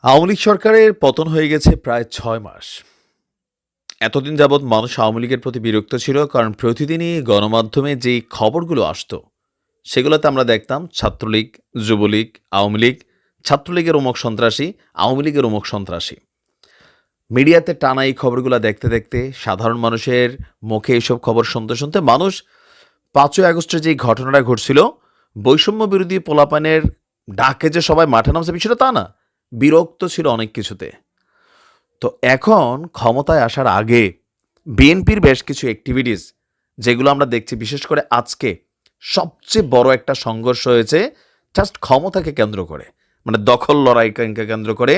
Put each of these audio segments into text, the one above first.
আওয়ামী লীগ সরকারের পতন হয়ে গেছে প্রায় ৬ মাস। এতদিন যাবৎ মানুষ আওয়ামী লীগের প্রতি বিরক্ত ছিল, কারণ প্রতিদিনই গণমাধ্যমে যেই খবরগুলো আসতো, সেগুলোতে আমরা দেখতাম ছাত্রলীগ, যুবলীগ, আওয়ামী লীগ, ছাত্রলীগের অমুক সন্ত্রাসী, আওয়ামী লীগের অমুক সন্ত্রাসী। মিডিয়াতে টানা এই খবরগুলো দেখতে দেখতে সাধারণ মানুষের মুখে এসব খবর শুনতে শুনতে মানুষ ৫ই আগস্টের যে ঘটনাটা ঘটছিল, বৈষম্য বিরোধী পোলাপানের ডাকে যে সবাই মাঠে নামছে বিষয়টা তা না, বিরক্ত ছিল অনেক কিছুতে। তো এখন ক্ষমতায় আসার আগে বিএনপির বেশ কিছু অ্যাক্টিভিটিস যেগুলো আমরা দেখছি, বিশেষ করে আজকে সবচেয়ে বড় একটা সংঘর্ষ হয়েছে জাস্ট ক্ষমতাকে কেন্দ্র করে, মানে দখল লড়াইকে কেন্দ্র করে।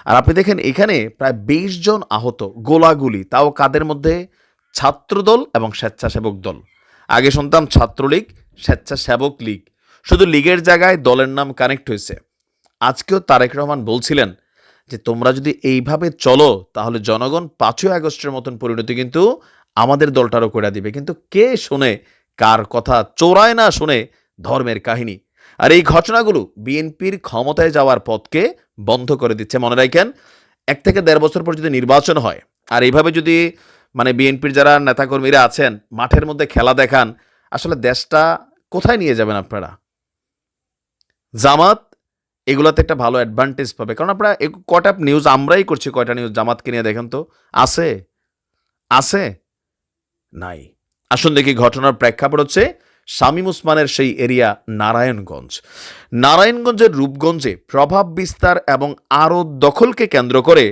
আর আপনি দেখেন এখানে প্রায় ২০ জন আহত, গোলাগুলি, তাও কাদের মধ্যে? ছাত্রদল এবং স্বেচ্ছাসেবক দল। আগে শুনতাম ছাত্রলীগ, স্বেচ্ছাসেবক লীগ, শুধু লীগের জায়গায় দলের নাম কানেক্ট হয়েছে। আজকেও তারেক রহমান বলছিলেন যে তোমরা যদি এইভাবে চলো তাহলে জনগণ ৫ই আগস্টের মতন পরিণতি কিন্তু আমাদের দলটারও করে দিবে। কিন্তু কে শোনে কার কথা? চোরায় না শুনে ধর্মের কাহিনী। আর এই ঘটনাগুলো বিএনপির ক্ষমতায় যাওয়ার পথকে বন্ধ করে দিচ্ছে। মনে রাখেন, ১ থেকে ১.৫ বছর পর যদি নির্বাচন হয় আর এইভাবে যদি বিএনপির যারা নেতাকর্মীরা আছেন মাঠের মধ্যে খেলা দেখান, আসলে দেশটা কোথায় নিয়ে যাবেন আপনারা? জামাত এগুলাতে একটা ভালো অ্যাডভান্টেজ পাবে, কারণ আপনারা কটা নিউজ আমরাই করছি, কয়টা নিউজ জামাতকে নিয়ে দেখেন তো আছে? আছে? নাই। আসুন দেখি ঘটনার প্রেক্ষাপট হচ্ছে শামীম ওসমানের সেই এরিয়া নারায়ণগঞ্জ। নারায়ণগঞ্জের রূপগঞ্জে প্রভাব বিস্তার এবং আরও দখলকে কেন্দ্র করে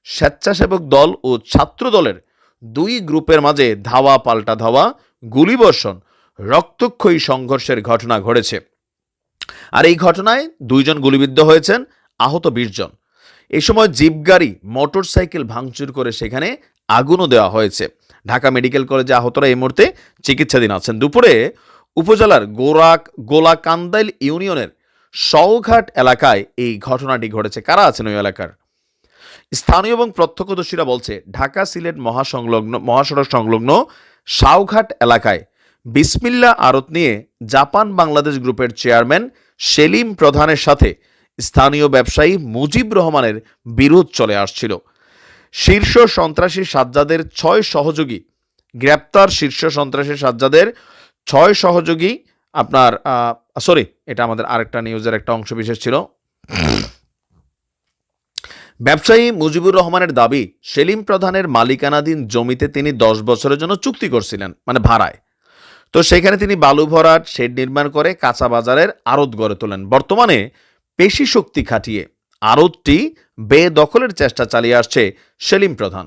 স্বেচ্ছাসেবক দল ও ছাত্র দলের দুই গ্রুপের মাঝে ধাওয়া পাল্টা ধাওয়া, গুলিবর্ষণ, রক্তক্ষয়ী সংঘর্ষের ঘটনা ঘটেছে। আর এই ঘটনায় ২ জন গুলিবিদ্ধ হয়েছেন, আহত ২০ জন। এই সময় জিপ গাড়ি, মোটরসাইকেল ভাঙচুর করে সেখানে আগুনও দেওয়া হয়েছে। ঢাকা মেডিকেল কলেজে আহতরা এই মুহূর্তে চিকিৎসাধীন আছেন। দুপুরে উপজেলার গোলাকান্দাইল ইউনিয়নের সওঘাট এলাকায় এই ঘটনাটি ঘটেছে। কারা আছেন ওই এলাকার? স্থানীয় এবং প্রত্যক্ষদর্শীরা বলছে ঢাকা সিলেট মহাসড়ক সংলগ্ন সাওঘাট এলাকায় বিসমিল্লা আড়ত নিয়ে জাপান বাংলাদেশ গ্রুপের চেয়ারম্যান সেলিম প্রধানের সাথে স্থানীয় ব্যবসায়ী মুজিব রহমানের বিরোধ চলে আসছিল। শীর্ষ সন্ত্রাসী সাজ্জাদের ৬ সহযোগী গ্রেপ্তার। শীর্ষ সন্ত্রাসী সাজ্জাদের ৬ সহযোগী আপনার সরি, এটা আমাদের আরেকটা নিউজের একটা অংশ বিশেষ ছিল। ব্যবসায়ী মুজিবুর রহমানের দাবি, সেলিম প্রধানের মালিকানাধীন জমিতে তিনি ১০ বছরের জন্য চুক্তি করছিলেন, মানে ভাড়ায়। তো সেখানে তিনি বালু ভরাট, শেড নির্মাণ করে কাঁচা বাজারের আড়ত গড়ে তোলেন। বর্তমানে পেশি শক্তি খাটিয়ে আড়তটি বেদখলের চেষ্টা চালিয়ে আসছে সেলিম প্রধান।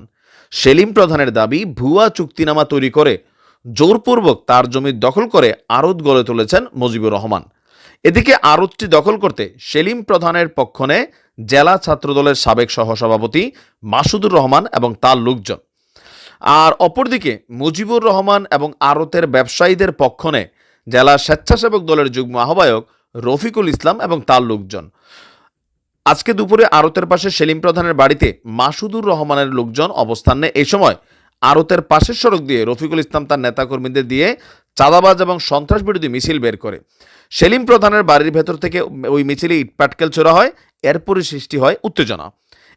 সেলিম প্রধানের দাবি, ভুয়া চুক্তিনামা তৈরি করে জোরপূর্বক তার জমি দখল করে আড়ত গড়ে তুলেছেন মুজিবুর রহমান। এদিকে আড়তটি দখল করতে সেলিম প্রধানের পক্ষ নেয় জেলা ছাত্রদলের সাবেক সহসভাপতি মাসুদুর রহমান এবং তার লোকজন। আর অপরদিকে মুজিবুর রহমান এবং আড়তের ব্যবসায়ীদের পক্ষ নেয় জেলা স্বেচ্ছাসেবক দলের যুগ্ম আহ্বায়ক রফিকুল ইসলাম এবং তার লোকজন। আজকে দুপুরে আড়তের পাশে সেলিম প্রধানের বাড়িতে মাসুদুর রহমানের লোকজন অবস্থান নেয়। এই সময় আড়তের পাশের সড়ক দিয়ে রফিকুল ইসলাম তার নেতাকর্মীদের দিয়ে চাঁদাবাজ এবং সন্ত্রাস বিরোধী মিছিল বের করে। সেলিম প্রধানের বাড়ির ভেতর থেকে ওই মিছিলে ইটপাটকেল ছোড়া হয়। এরপরই সৃষ্টি হয় উত্তেজনা।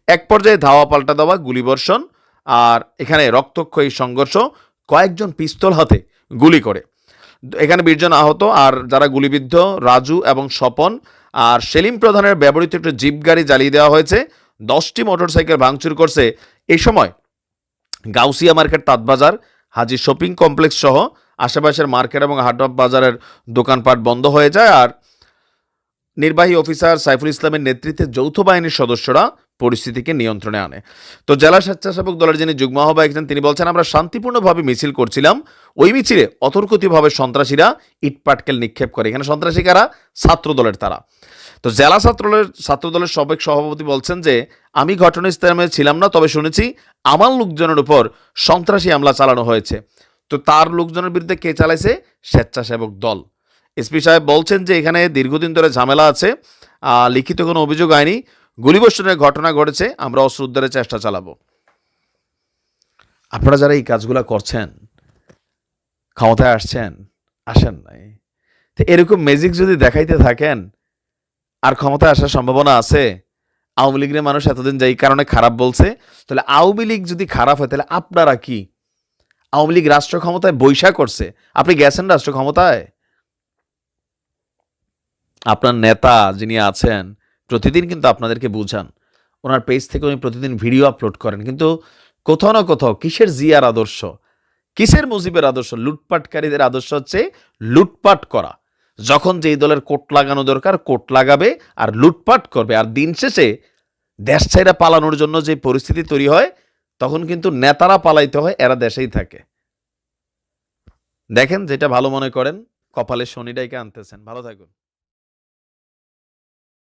এক পর্যায়ে ধাওয়া পাল্টা দেওয়া, গুলিবর্ষণ, আর এখানে রক্তক্ষয়ী সংঘর্ষ, কয়েকজন পিস্তল হাতে গুলি করে। এখানে ২০ জন আহত, আর যারা গুলিবিদ্ধ রাজু এবং স্বপন। আর সেলিম প্রধানের ব্যবহৃত একটি জিপ গাড়ি জ্বালিয়ে দেওয়া হয়েছে, 10টি মোটরসাইকেল ভাঙচুর করছে। এই সময় গাউসিয়া মার্কেট, তাঁতবাজার, হাজি শপিং কমপ্লেক্স সহ আশেপাশের মার্কেট এবং হাট বাজারের দোকানপাট বন্ধ হয়ে যায়। আর নির্বাহী অফিসার সাইফুল ইসলামের নেতৃত্বে যৌথ বাহিনীর সদস্যরা পরিস্থিতিকে নিয়ন্ত্রণে আনে। তো জেলা স্বেচ্ছাসেবক দলের যিনি যুগ্ম আহ্বায়ক তিনি বলছেন, আমরা শান্তিপূর্ণভাবে মিছিল করছিলাম, ওই মিছিলে অতর্কিতভাবে সন্ত্রাসীরা ইটপাটকেল নিক্ষেপ করে। এখানে সন্ত্রাসী কারা? ছাত্র দলের তারা। তো জেলা ছাত্রদলের সাবেক সভাপতি বলছেন যে, আমি ঘটনাস্থলে ছিলাম না, তবে শুনেছি আমার লোকজনের উপর সন্ত্রাসী হামলা চালানো হয়েছে। তো তার লোকজনের বিরুদ্ধে কে চালাইছে? স্বেচ্ছাসেবক দল। এসপি সাহেব বলছেন যে এখানে দীর্ঘদিন ধরে ঝামেলা আছে, লিখিত কোনো অভিযোগ হয়নি, গুলিবর্ষণের ঘটনা ঘটেছে, আমরা অস্ত্র উদ্ধারের চেষ্টা চালাবো। আপনারা যারা এই কাজগুলো করছেন, ক্ষমতায় আসছেন, আসেন নাই, তো এরকম ম্যাজিক যদি দেখাইতে থাকেন, আর ক্ষমতায় আসার সম্ভাবনা আছে? আওয়ামী লীগের মানুষ এতদিন যে এই কারণে খারাপ বলছে, তাহলে আওয়ামী লীগ যদি খারাপ হয় তাহলে আপনারা কি? আওয়ামী লীগ রাষ্ট্র ক্ষমতায় বৈশা করছে, আপনি গেছেন রাষ্ট্র ক্ষমতায়? আপনার নেতা যিনি আছেন প্রতিদিন কিন্তু আপনাদেরকে বুঝান, ওনার পেজ থেকে উনি প্রতিদিন ভিডিও আপলোড করেন, কিন্তু কোথাও না কোথাও কিসের জিয়ার আদর্শ, কিসের মুজিবের আদর্শ? লুটপাটকারীদের আদর্শ হচ্ছে লুটপাট করা। যখন যেই দলের কোট লাগানো দরকার কোট লাগাবে আর লুটপাট করবে, আর দিন শেষে দেশ ছাইরা পালানোর জন্য যে পরিস্থিতি তৈরি হয় তখন কিন্তু নেতারা পালাইতে হয়, এরা দেশেই থাকে। দেখেন যেটা ভালো মনে করেন, কপালে শনিটাইকে আনতেছেন। ভালো থাকুন।